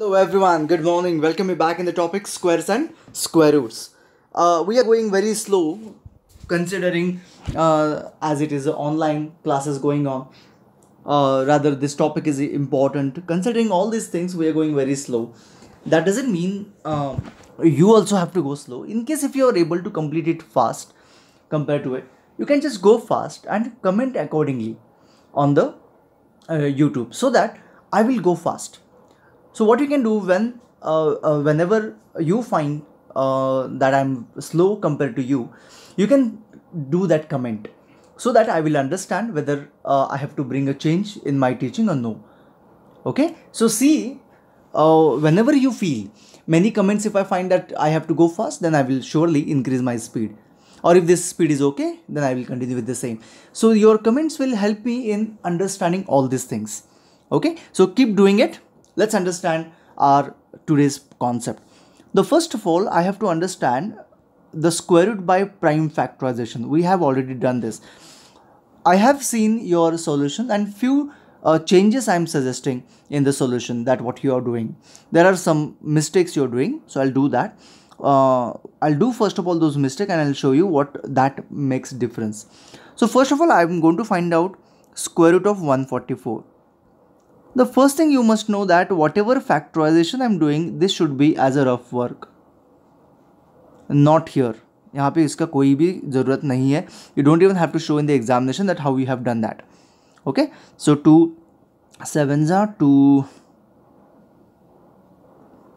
Hello everyone, good morning. Welcome you back in the topic squares and square roots. We are going very slow considering as it is online classes going on. Rather, this topic is important. Considering all these things, we are going very slow. That doesn't mean you also have to go slow. In case if you are able to complete it fast compared to it, you can just go fast and comment accordingly on the YouTube so that I will go fast. So what you can do whenever you find that I'm slow compared to you, you can do that comment so that I will understand whether I have to bring a change in my teaching or no. Okay, so see, whenever you feel many comments, if I find that I have to go fast, then I will surely increase my speed. Or if this speed is okay, then I will continue with the same. So your comments will help me in understanding all these things. Okay, so keep doing it. Let's understand our today's concept. The first of all, I have to understand the square root by prime factorization. We have already done this. I have seen your solution and few changes I am suggesting in the solution that what you are doing. There are some mistakes you're doing, so I'll do that. I'll do first of all those mistakes and I'll show you what that makes difference. So first of all, I'm going to find out square root of 144. The first thing you must know that whatever factorization I'm doing, this should be as a rough work, not here. यहाँ पे इसका कोई भी ज़रूरत नहीं है. You don't even have to show in the examination that how you have done that. Okay, so 2 7s are 2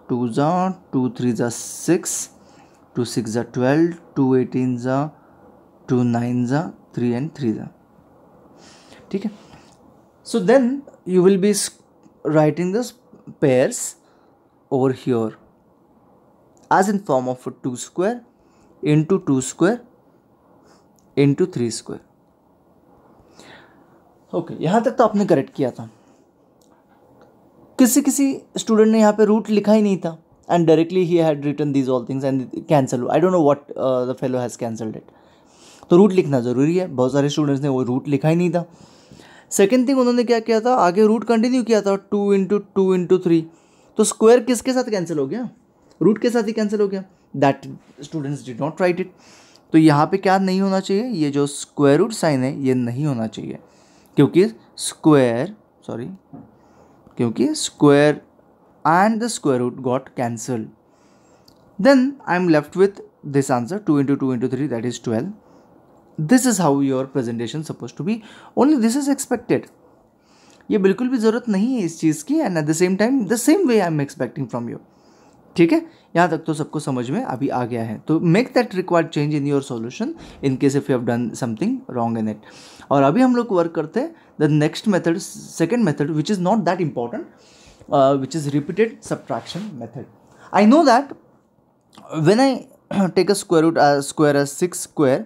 2s are 2 3s are 6 2 6s are 12 2 18s are 2 9s are 3 and 3s are. ठीक है. So then you will be writing this pairs over here as in form of 2 square into 2 square into 3 square. Okay, यहाँ तक तो आपने correct किया था. किसी student ने यहाँ पे रूट लिखा ही नहीं था एंड डायरेक्टली ही had written these all things and cancel. I don't know what the fellow has cancelled it. तो रूट लिखना ज़रूरी है. बहुत सारे स्टूडेंट्स ने वो रूट लिखा ही नहीं था. सेकेंड थिंग उन्होंने क्या किया था, आगे रूट कंटिन्यू किया था 2 इंटू 2 इंटू 3. तो स्क्वायर किसके साथ कैंसिल हो गया? रूट के साथ ही कैंसिल हो गया. That students did not right it. तो यहाँ पे क्या नहीं होना चाहिए, ये जो स्क्वायर रूट साइन है ये नहीं होना चाहिए क्योंकि square and the square root got cancelled. Then I am left with this answer 2 into 2 into 3 that is 12. This is how your presentation supposed to be. Only this is expected. ये बिल्कुल भी ज़रूरत नहीं है इस चीज़ की and at the same time the same way I am expecting from you. ठीक है, यहाँ तक तो सबको समझ में अभी आ गया है. तो make that required change in your solution in case if you have done something wrong in it. और अभी हम लोग वर्क करते हैं the next method, second method which is not that important, which is repeated subtraction method. I know that when I take a square root square as 6 square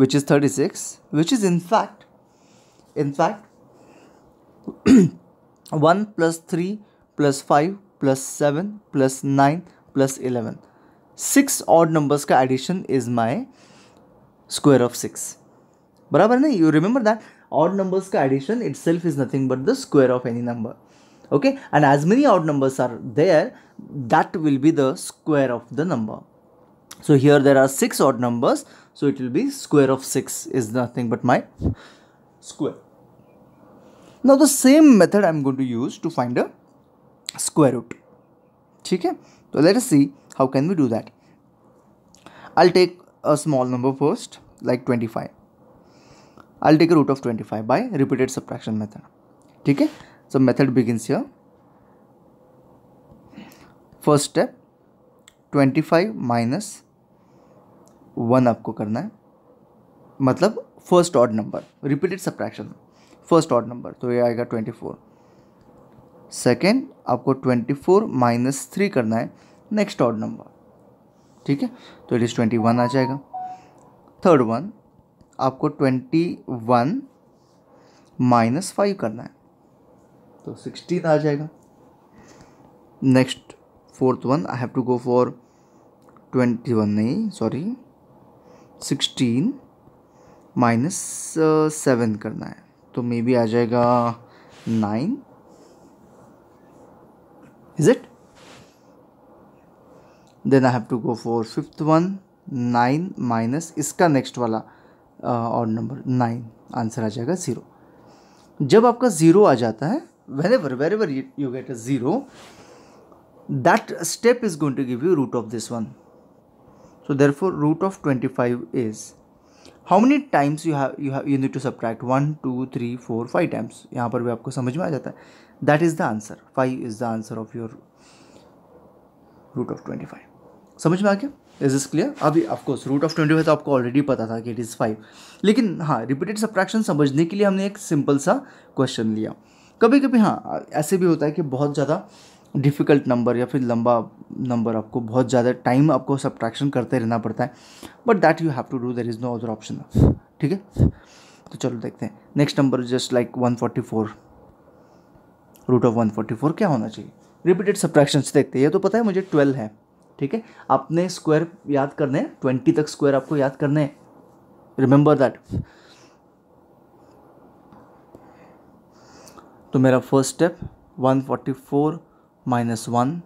which is 36, which is in fact 1 plus 3 plus 5 plus 7 plus 9 plus 11. 6 odd numbers का addition is my square of 6. बराबर नहीं? You remember that odd numbers का addition itself is nothing but the square of any number. Okay, and as many odd numbers are there, that will be the square of the number. So here there are 6 odd numbers, so it will be square of 6 is nothing but my square. Now the same method I am going to use to find a square root. ठीक है, so let us see how can we do that. I'll take a small number first, like 25. I'll take a root of 25 by repeated subtraction method. ठीक है, so method begins here. First step, 25 minus 1 आपको करना है, मतलब first odd number, repeated subtraction first odd number, तो ये आएगा 24. Second आपको 24 माइनस 3 करना है नेक्स्ट ऑड नंबर. ठीक है, तो इट इज़ 21 आ जाएगा. थर्ड वन आपको 21 माइनस 5 करना है, तो 16 आ जाएगा. Next fourth one I have to go for 21 नहीं, सॉरी 16 माइनस 7 करना है, तो मे बी आ जाएगा 9. Is it? Then I have to go for fifth one, 9 minus इसका नेक्स्ट वाला और नंबर 9, आंसर आ जाएगा 0। जब आपका 0 आ जाता है, wherever you get a 0, that step is going to give you root of this one. So therefore root of 25 is, how many times you need to subtract? 1 2 3 4 5 times. यहाँ पर भी आपको समझ में आ जाता है. That is the answer. 5 is the answer of your root of 25. समझ में आ गया? Is this clear? अभी ऑफकोर्स रूट ऑफ 25 तो आपको ऑलरेडी पता था कि इट इज़ 5, लेकिन हाँ रिपीटेड सब्ट्रैक्शन समझने के लिए हमने एक सिंपल सा क्वेश्चन लिया. कभी कभी हाँ ऐसे भी होता है कि बहुत ज़्यादा डिफ़िकल्ट नंबर या फिर लंबा नंबर, आपको बहुत ज़्यादा टाइम आपको सब्ट्रैक्शन करते रहना पड़ता है, but that you have to do, there is no other option. ठीक है, तो चलो देखते हैं. Next number just like 144. Root of 144 क्या होना चाहिए? रिपीटेड सब्ट्रैक्शंस देखते हैं. ये तो पता है मुझे 12 है. ठीक है, आपने स्क्वायर याद करने हैं, 20 तक स्क्वायर आपको याद करने हैं. Remember that. तो मेरा first step 144 minus 1,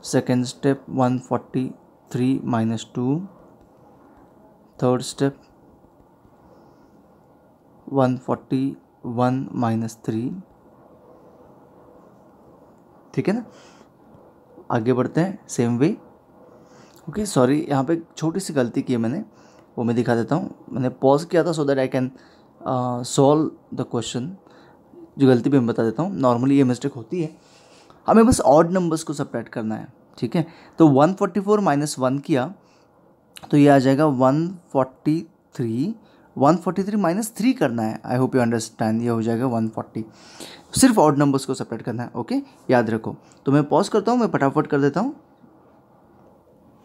second step 143 minus 2, third step 141 minus 3. ठीक है ना, आगे बढ़ते हैं सेम वे. ओके, सॉरी यहाँ पे छोटी सी गलती की है मैंने, वो मैं दिखा देता हूँ. मैंने पॉज किया था so that I can solve the question. जो गलती भी मैं बता देता हूँ, नॉर्मली ये मिस्टेक होती है, हमें बस ऑड नंबर्स को सपरेट करना है. ठीक है, तो 144 माइनस 1 किया तो ये आ जाएगा 143. 143 माइनस 3 करना है. I hope you understand. ये हो जाएगा 140. सिर्फ ऑड नंबर्स को सेपरेट करना है. ओके, याद रखो. तो मैं पॉज करता हूँ, मैं फटाफट कर देता हूँ.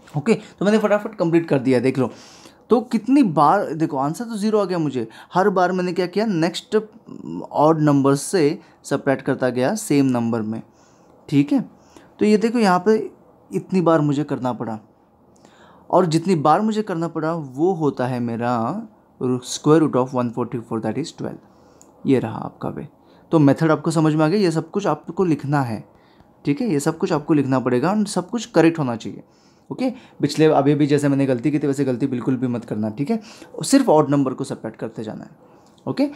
ओके, तो मैंने फटाफट कंप्लीट कर दिया. देख लो तो कितनी बार, देखो आंसर तो 0 आ गया मुझे. हर बार मैंने क्या किया, नेक्स्ट ऑड नंबर से सेपरेट करता गया सेम नंबर में. ठीक है, तो ये देखो यहाँ पे इतनी बार मुझे करना पड़ा, और जितनी बार मुझे करना पड़ा वो होता है मेरा square root of 144, that is 12. ये रहा आपका वे. तो मेथड आपको समझ में आ गया. ये सब कुछ आपको लिखना है. ठीक है, ये सब कुछ आपको लिखना पड़ेगा और सब कुछ करेक्ट होना चाहिए. ओके, पिछले अभी भी जैसे मैंने गलती की थी वैसे गलती बिल्कुल भी मत करना. ठीक है, सिर्फ ऑड नंबर को सेपरेट करते जाना है. ओके,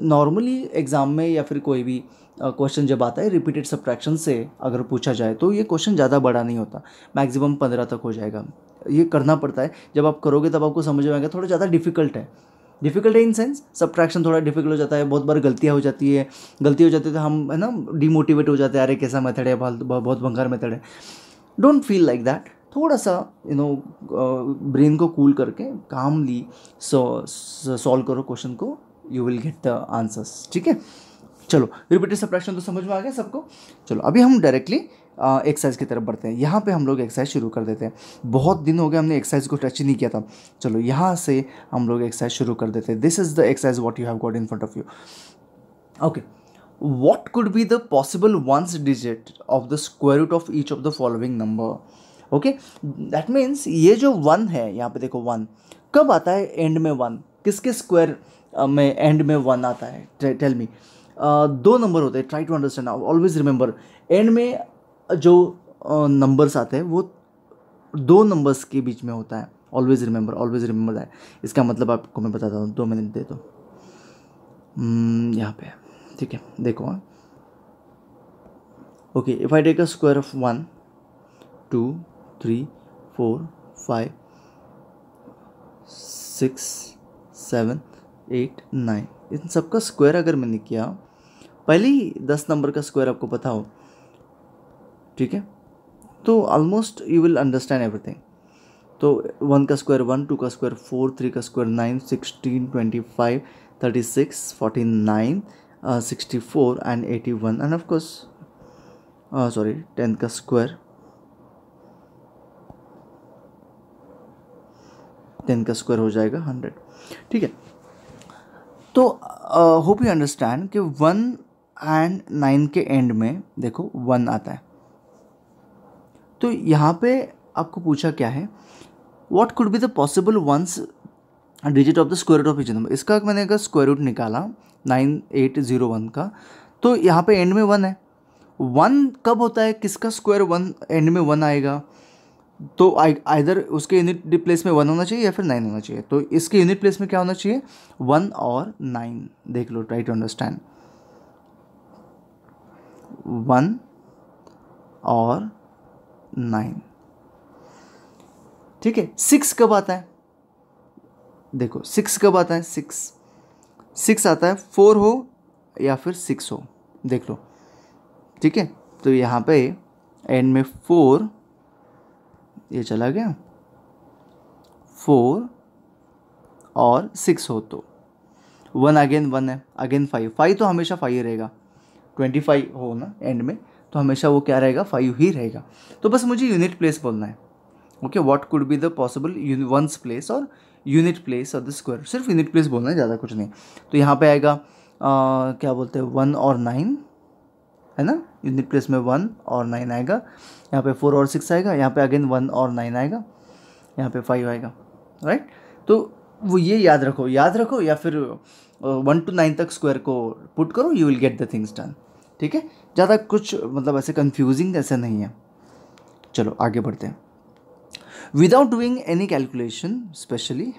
नॉर्मली एग्ज़ाम में या फिर कोई भी क्वेश्चन जब आता है रिपीटेड सब्ट्रैक्शन से अगर पूछा जाए तो ये क्वेश्चन ज़्यादा बड़ा नहीं होता, मैक्सिमम 15 तक हो जाएगा. ये करना पड़ता है, जब आप करोगे तब आपको समझ में आएगा. थोड़ा ज़्यादा डिफिकल्ट है इन सेंस, सब्ट्रैक्शन थोड़ा डिफिकल्ट हो जाता है. बहुत बार गलतियाँ हो जाती है, तो हम है ना डिमोटिवेट हो जाते हैं. अरे कैसा मेथड है, बहुत भंगार मेथड है. Don't feel like that. थोड़ा सा ब्रेन को कूल करके कामली सॉल्व करो क्वेश्चन को, you will get the answers. ठीक है, चलो रिपीटेड सब्ट्रैक्शन तो समझ में आ गया सबको. चलो अभी हम डायरेक्टली एक्सरसाइज की तरफ बढ़ते हैं. यहाँ पे हम लोग एक्सरसाइज शुरू कर देते हैं. बहुत दिन हो गए हमने एक्सरसाइज को टच ही नहीं किया था. चलो यहाँ से हम लोग एक्सरसाइज शुरू कर देते हैं. This is the exercise what you have got in front of you. Okay, what could be the possible ones digit of the square root of each of the following number? Okay, that means ये जो 1 है यहाँ पे देखो 1 कब आता है and में. 1 किसके स्क्वायर में एंड में 1 आता है? Tell me. 2 नंबर होते हैं. Try to understand. Always remember, end में जो नंबर्स आते हैं वो 2 नंबर्स के बीच में होता है. Always remember that. इसका मतलब आपको मैं बताता हूँ, 2 मिनट दे दो. यहाँ पे ठीक है, देखो. Okay, if I take a square of 1 2 3 4 5 6 7 8 9, इन सब का स्क्वायर अगर मैंने किया, पहले ही 10 नंबर का स्क्वायर आपको पता हो. ठीक है, तो almost you will understand everything. तो 1 का स्क्वायर 1, 2 का स्क्वायर 4, 3 का square 9, 16 25 36 49 64 and 81 and of course 10 का स्क्वायर 10 का स्क्वायर हो जाएगा 100. ठीक है, तो होप यू अंडरस्टैंड कि 1 एंड 9 के एंड में देखो 1 आता है. तो यहाँ पे आपको पूछा क्या है, what could be the possible ones digit of the square root of each number. इसका मैंने अगर स्क्वायर रूट निकाला 9801 का, तो यहाँ पे एंड में 1 है. 1 कब होता है, किसका स्क्वायर 1 एंड में 1 आएगा, तो आइदर उसके यूनिट प्लेस में 1 होना चाहिए या फिर 9 होना चाहिए। तो इसके यूनिट प्लेस में क्या होना चाहिए, 1 और 9। देख लो, ट्राई टू अंडरस्टैंड, 1 और 9, ठीक है। 6 कब आता है, देखो 6 कब आता है, 6 आता है 4 हो या फिर 6 हो, देख लो, ठीक है। तो यहाँ पे एंड में 4, ये चला गया 4 और 6 हो तो 1 अगेन 1 है, अगेन 5 तो हमेशा 5 ही रहेगा, 25 हो ना एंड में, तो हमेशा वो क्या रहेगा, 5 ही रहेगा। तो बस मुझे यूनिट प्लेस बोलना है, okay. What could be the possible ones place और unit place of the square, सिर्फ यूनिट प्लेस बोलना है, ज़्यादा कुछ नहीं। तो यहाँ पे आएगा क्या बोलते हैं 1 और 9, है ना, यूनिट प्लेस में 1 और 9 आएगा, यहाँ पे 4 और 6 आएगा, यहाँ पे अगेन 1 और 9 आएगा, यहाँ पे 5 आएगा, राइट। तो वो ये याद रखो या फिर 1 to 9 तक स्क्वायर को पुट करो, you will get the things done, ठीक है। ज़्यादा कुछ मतलब ऐसे कंफ्यूजिंग ऐसे नहीं है। चलो आगे बढ़ते हैं। Without doing any calculation specially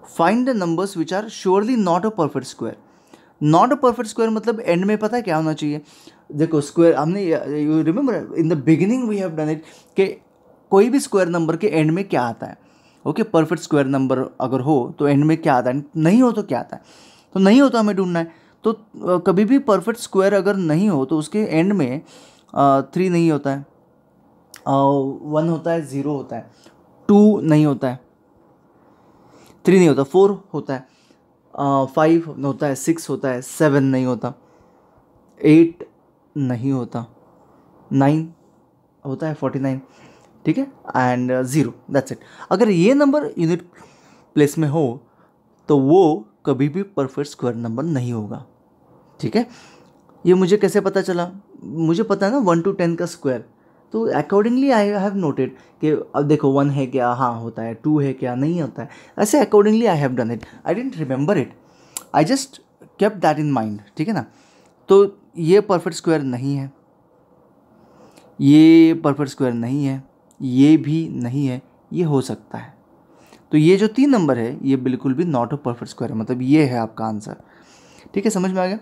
find the numbers which are surely not a perfect square. Not a perfect square मतलब एंड में पता है क्या होना चाहिए, देखो स्क्वायर हमने, you remember in the beginning we have done it, कि कोई भी स्क्वायर नंबर के एंड में क्या आता है, ओके। परफेक्ट स्क्वायर नंबर अगर हो तो एंड में क्या आता है, नहीं हो तो क्या आता है, तो नहीं हो तो हमें ढूंढना है। तो कभी भी परफेक्ट स्क्वायर अगर नहीं हो तो उसके एंड में 3 नहीं होता है, 1 होता है, 0 होता है, 2 नहीं होता है, 3 नहीं होता, 4 होता है, 5 होता है, 6 होता है, 7 नहीं होता, 8 नहीं होता, 9 होता है, 49, ठीक है, एंड 0, दैट्स इट। अगर ये नंबर यूनिट प्लेस में हो तो वो कभी भी परफेक्ट स्क्वायर नंबर नहीं होगा, ठीक है। ये मुझे कैसे पता चला, मुझे पता है ना 1 to 10 का स्क्वायर, तो अकॉर्डिंगली आई हैव नोटेड कि अब देखो 1 है क्या, हाँ होता है, 2 है क्या, नहीं होता है, ऐसे accordingly I have done it, I didn't remember it, I just kept that in mind, ठीक है ना। तो ये परफेक्ट स्क्वायर नहीं है, ये परफेक्ट स्क्वायर नहीं है, ये भी नहीं है, ये हो सकता है। तो ये जो 3 नंबर है ये बिल्कुल भी नॉट अ परफेक्ट स्क्वायर है, मतलब ये है आपका आंसर, ठीक है, समझ में आ गया।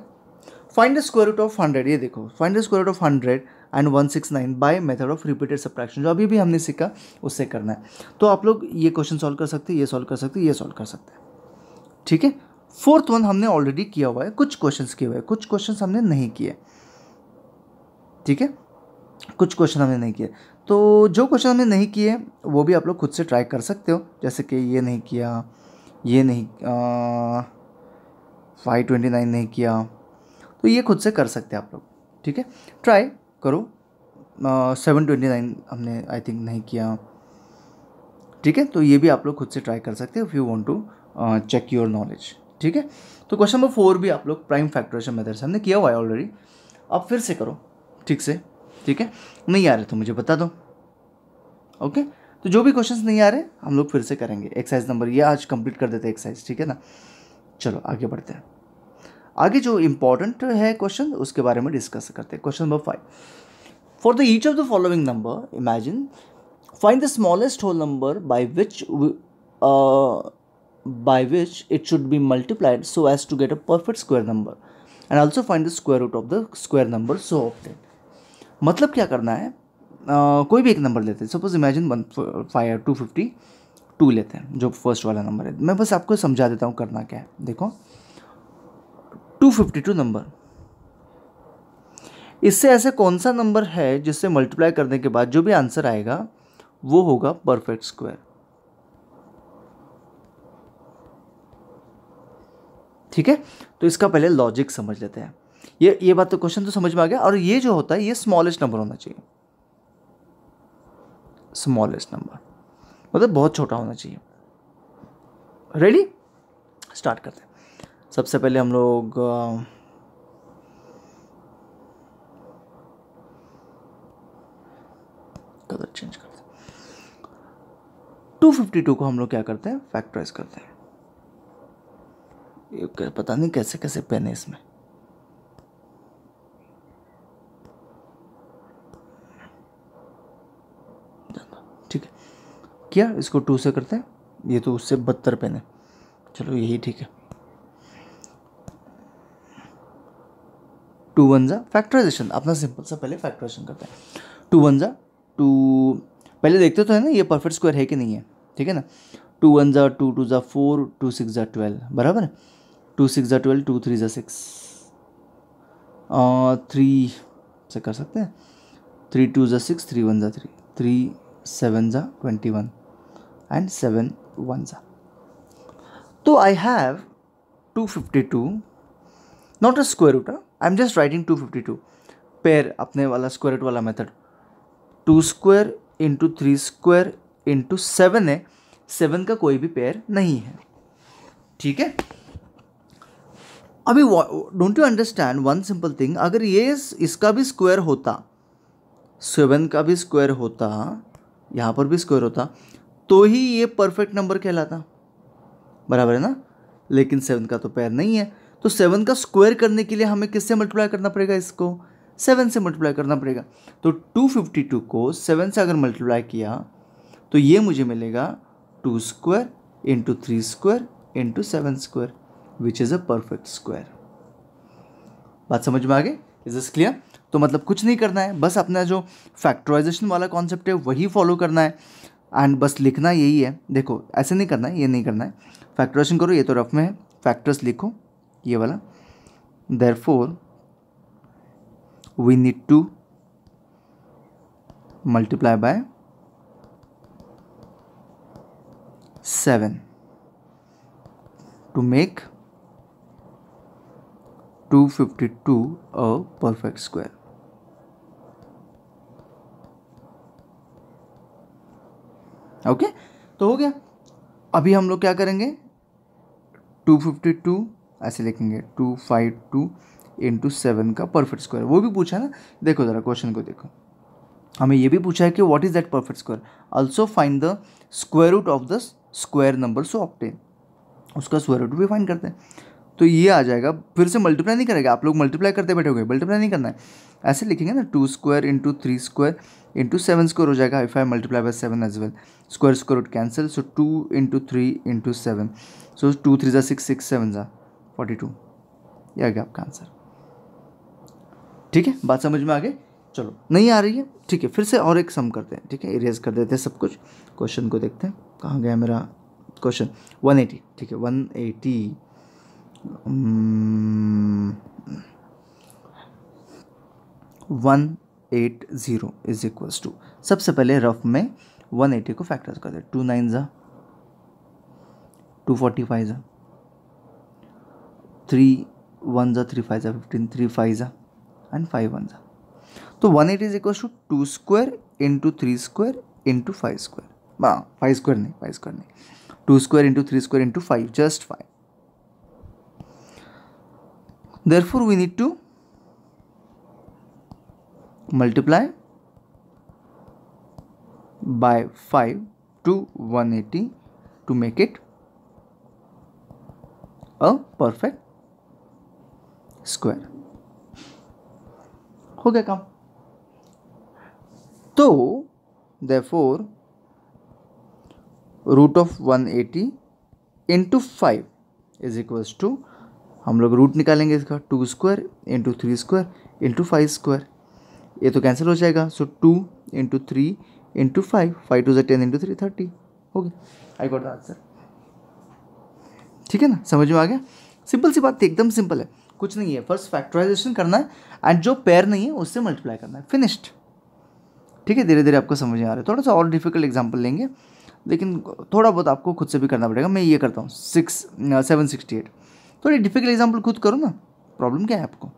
Find the square root of 100, ये देखो find the square root of 100 and 169 by method of repeated subtraction, जो अभी भी हमने सीखा उससे करना है। तो आप लोग ये क्वेश्चन सॉल्व कर सकते हैं, ये सॉल्व कर सकते हैं, ये सॉल्व कर सकते हैं, ठीक है। 4th वन हमने ऑलरेडी किया हुआ है, कुछ क्वेश्चंस किए हुए हैं, कुछ क्वेश्चंस हमने नहीं किए, ठीक है, कुछ क्वेश्चन हमने नहीं किए। तो जो क्वेश्चन हमने नहीं किए वो भी आप लोग खुद से ट्राई कर सकते हो, जैसे कि ये नहीं किया, ये नहीं 529 नहीं किया, तो ये खुद से कर सकते हैं आप लोग, ठीक है, ट्राई करो। 729 हमने आई थिंक नहीं किया, ठीक है, तो ये भी आप लोग खुद से ट्राई कर सकते हो if you want to check your knowledge, ठीक है। तो क्वेश्चन नंबर 4 भी आप लोग प्राइम फैक्टराइजेशन मेथड से हमने किया हुआ है ऑलरेडी, अब फिर से करो ठीक से, ठीक है। नहीं आ रहे तो मुझे बता दो, ओके। तो जो भी क्वेश्चंस नहीं आ रहे हम लोग फिर से करेंगे। एक्सरसाइज नंबर ये आज कंप्लीट कर देते हैं एक्सरसाइज, ठीक है ना। चलो आगे बढ़ते हैं, आगे जो इंपॉर्टेंट है क्वेश्चन उसके बारे में डिस्कस करते हैं। Question number 5, for the each of the following number imagine find the smallest whole number by which it should be multiplied so as to get a perfect square number and also find the square root of the square number so obtained। मतलब क्या करना है, कोई भी एक number लेते हैं, suppose imagine 252 लेते हैं जो फर्स्ट वाला नंबर है। मैं बस आपको समझा देता हूँ करना क्या है। देखो 252 नंबर, इससे ऐसे कौन सा नंबर है जिससे मल्टीप्लाई करने के बाद जो भी आंसर आएगा वो होगा परफेक्ट स्क्वायर, ठीक है। तो इसका पहले लॉजिक समझ लेते हैं। ये बात तो क्वेश्चन तो समझ में आ गया। और ये जो होता है ये स्मॉलेस्ट नंबर होना चाहिए, स्मॉलेस्ट नंबर मतलब बहुत छोटा होना चाहिए। रेडी, स्टार्ट करते हैं। सबसे पहले हम लोग कलर चेंज करते हैं। 252 को हम लोग क्या करते हैं, फैक्टराइज करते हैं। ये पता नहीं कैसे कैसे पेन है इसमें। किया, इसको 2 से करते हैं, ये तो उससे 72 पेन है, चलो यही ठीक है। 2 1 जा फैक्टराइजेशन, अपना सिंपल सा पहले फैक्टराइजेशन करते हैं। 2 1 जा 2, पहले देखते तो है ना ये परफेक्ट स्क्वायर है कि नहीं है, ठीक है ना। 2 1 जा 2, 2 जा 4, 2 6 जा 12, बराबर है। 2 6 जा 12, 2 3 जा 6, 3 से कर सकते हैं, 3 2 जा 6, 3 1 जा 3, 3 7 जा 21 एंड 7 1 जा। तो I have 252, not a square root, I am just writing 252 pair, अपने वाला स्क्वायर रूट वाला method. 2 square into 3 square into 7 है, 7 का कोई भी पेयर नहीं है, ठीक है। अभी don't you understand one simple thing, अगर ये इसका भी स्क्वायर होता, 7 का भी स्क्वायर होता, यहाँ पर भी स्क्वायर होता, तो ही ये परफेक्ट नंबर कहलाता, बराबर है ना। लेकिन 7 का तो पेयर नहीं है, तो 7 का स्क्वायर करने के लिए हमें किससे मल्टीप्लाई करना पड़ेगा, इसको 7 से मल्टीप्लाई करना पड़ेगा। तो 252 को 7 से अगर मल्टीप्लाई किया तो ये मुझे मिलेगा 2 square into 3 square into 7 square which is a perfect square. बात समझ में आ गई, इज दिस क्लियर। तो मतलब कुछ नहीं करना है, बस अपना जो फैक्टराइजेशन वाला कॉन्सेप्ट है वही फॉलो करना है, एंड बस लिखना यही है। देखो ऐसे नहीं करना है, ये नहीं करना है, फैक्टराइजेशन करो, ये तो रफ में है, फैक्टर्स लिखो ये वाला, therefore we need to multiply by 7 to make 252 a perfect square. Okay तो हो गया। अभी हम लोग क्या करेंगे, 252 ऐसे लिखेंगे, 252 इंटू 7 का परफेक्ट स्क्वायर, वो भी पूछा ना। देखो ज़रा क्वेश्चन को देखो, हमें ये भी पूछा है कि what is that perfect square, also find the square root of the square number so obtain, उसका स्क्वायर रूट भी फाइंड करते हैं। तो ये आ जाएगा, फिर से मल्टीप्लाई नहीं करेगा, आप लोग मल्टीप्लाई करते बैठोगे, मल्टीप्लाई नहीं करना है, ऐसे लिखेंगे ना, 2 square into 3 square into 7 square हो जाएगा, if I multiply by 7 as well, square square root cancel, so 2 into 3 into 7, so 2 3 जा 6, 6 7 जा 42, ये आ गया आपका आंसर, ठीक है। बात समझ में आ गई, चलो नहीं आ रही है, ठीक है, फिर से और एक सम करते हैं, ठीक है, इरेज कर देते हैं सब कुछ। क्वेश्चन को देखते हैं, कहाँ गया मेरा क्वेश्चन, 180, ठीक है, 180 180 इज इक्वल्स टू, सबसे पहले रफ में 180 को फैक्टर्स कर दे, 2 9 जा 245 जा, 3 1 जा 3 5 जा 15, 3 5 जा एंड 5 1 जा। तो 180 is equals to 2 square into 3 square into 5 square, 5 square नहीं, 2 square into 3 square into 5, just 5। Therefore, we need to multiply by 5 to 180 to make it a perfect square. हो गया काम। तो therefore root of 180 into 5 is equals to, हम लोग root निकालेंगे इसका, 2 square into 3 square into 5 square, ये तो कैंसिल हो जाएगा, सो 2 इंटू 3 इंटू 5, 5 2 10 इंटू 3 30, हो गया, आई गॉट द आंसर, ठीक है ना, समझ में आ गया। सिंपल सी बात थी, एकदम सिंपल है, कुछ नहीं है, फर्स्ट फैक्टराइजेशन करना है एंड जो पेयर नहीं है उससे मल्टीप्लाई करना है, फिनिश्ड, ठीक है। धीरे धीरे आपको समझ में आ रहा है, थोड़ा सा और डिफिकल्ट एग्जाम्पल लेंगे, लेकिन थोड़ा बहुत आपको खुद से भी करना पड़ेगा। मैं ये करता हूँ 768, थोड़ी डिफिकल्ट एग्जाम्पल खुद करो ना, प्रॉब्लम क्या है आपको।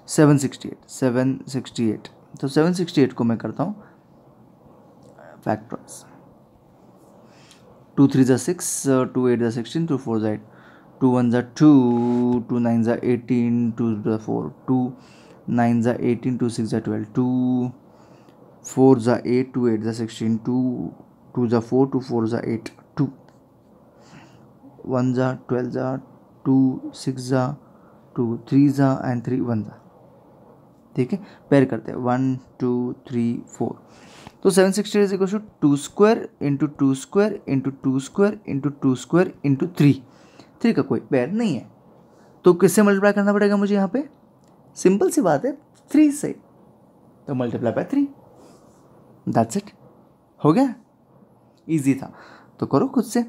सेवन सिक्सटी एट, तो 768 को मैं करता हूँ फैक्टर्स, 2 3 जा 6, 2 8 जा 16, 2 4 जा 8, 2 1 जा 2, 2 9 जा 18, 2 जा 4, 2 9 जा 18, 2 6 जा 12, 2 4 जा 8, 2 8 जा 16, 2 जा 4, 2 4 जा 8, 2 1 जा 12 जा 2 6 जा 2 3 ज़ा एंड 3 1 ज़ा, ठीक है, पेयर करते हैं 1 2 3 4, तो 760 is equal to 2 square into 2 square into 2 square into 2 square into 3 का कोई पेयर नहीं है, तो किससे मल्टीप्लाई करना पड़ेगा मुझे यहाँ पे? सिंपल सी बात है, 3 से, तो मल्टीप्लाई बाय 3, दैट्स इट, हो गया, इजी था। तो करो खुद से,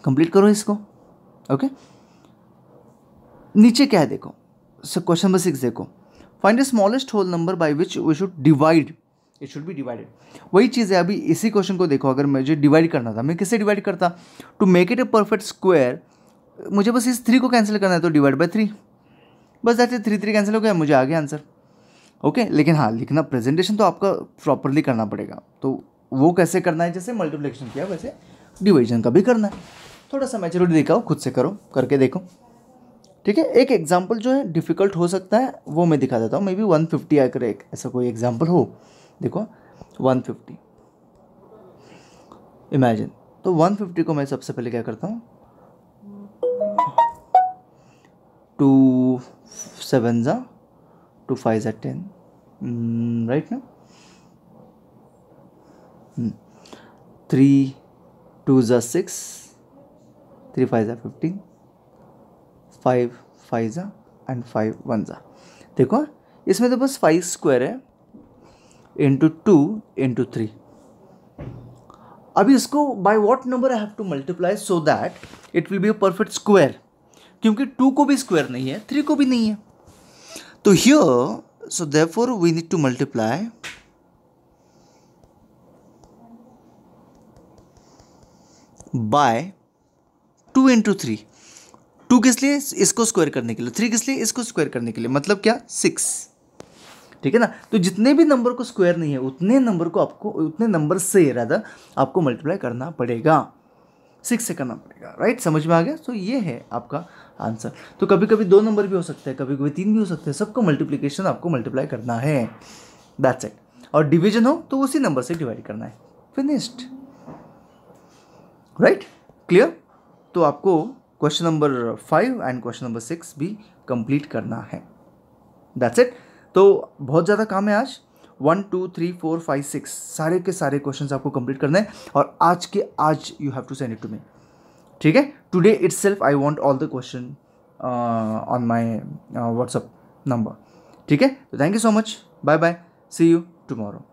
कंप्लीट करो इसको। ओके, नीचे क्या है देखो, क्वेश्चन नंबर 6 देखो, find the smallest whole number by which we should divide, it should be divided. वही चीज़ है, अभी इसी क्वेश्चन को देखो, अगर मुझे डिवाइड करना था, मैं किससे डिवाइड करता? To make it a perfect square, मुझे बस इस 3 को कैंसिल करना है, तो डिवाइड बाय 3, बस दैट्स इट, 3 3 कैंसिल हो गया, मुझे आ गया आंसर। ओके, लेकिन हाँ, लिखना प्रेजेंटेशन तो आपका प्रॉपरली करना पड़ेगा, तो वो कैसे करना है? जैसे मल्टीप्लिकेशन किया वैसे डिवीजन का भी करना है, थोड़ा सा मैच्योरिटी दिखाओ, खुद से करो, करके देखो, ठीक है। एक एग्जांपल जो है डिफ़िकल्ट हो सकता है वो मैं दिखा देता हूँ, मे बी 150 अगर एक ऐसा कोई एग्जांपल हो, देखो 150 इमेजिन, तो 150 को मैं सबसे पहले क्या करता हूँ, 2 7 ज़ा 2 5 ज़ा 10, राइट ना, 3 2 ज़ा 6, 3 5 ज़ा 15, 5 5 ज़ा एंड 5 1 ज़ा, देखो इसमें तो बस 5 स्क्वायर है इंटू 2 इंटू 3। अभी इसको by what number I have to multiply so that it will be a perfect square, क्योंकि 2 को भी स्क्वायर नहीं है, 3 को भी नहीं है, तो here so therefore we need to multiply by 2 into 3। 2 किस लिए? इसको स्क्वायर करने के लिए, 3 किस लिए? इसको स्क्वायर करने के लिए, मतलब क्या? 6, ठीक है ना। तो जितने भी नंबर को स्क्वायर नहीं है उतने नंबर को आपको, उतने नंबर से रादर आपको मल्टीप्लाई करना पड़ेगा, 6 से करना पड़ेगा, राइट, समझ में आ गया। तो ये है आपका आंसर। तो कभी कभी 2 नंबर भी हो सकते हैं, कभी कभी 3 भी हो सकते हैं, सबको मल्टीप्लिकेशन आपको मल्टीप्लाई करना है, दैट्स इट। और डिवीजन हो तो उसी नंबर से डिवाइड करना है, फिनिश्ड, राइट, क्लियर। तो आपको question number 5 and question number 6 भी कंप्लीट करना है, दैट्स इट। तो बहुत ज़्यादा काम है आज, 1 2 3 4 5 6 सारे के सारे क्वेश्चंस आपको कंप्लीट करने हैं, और आज के आज you have to send it to me, ठीक है। Today itself I want all the question on my WhatsApp number, ठीक है। तो thank you so much, bye bye, see you tomorrow.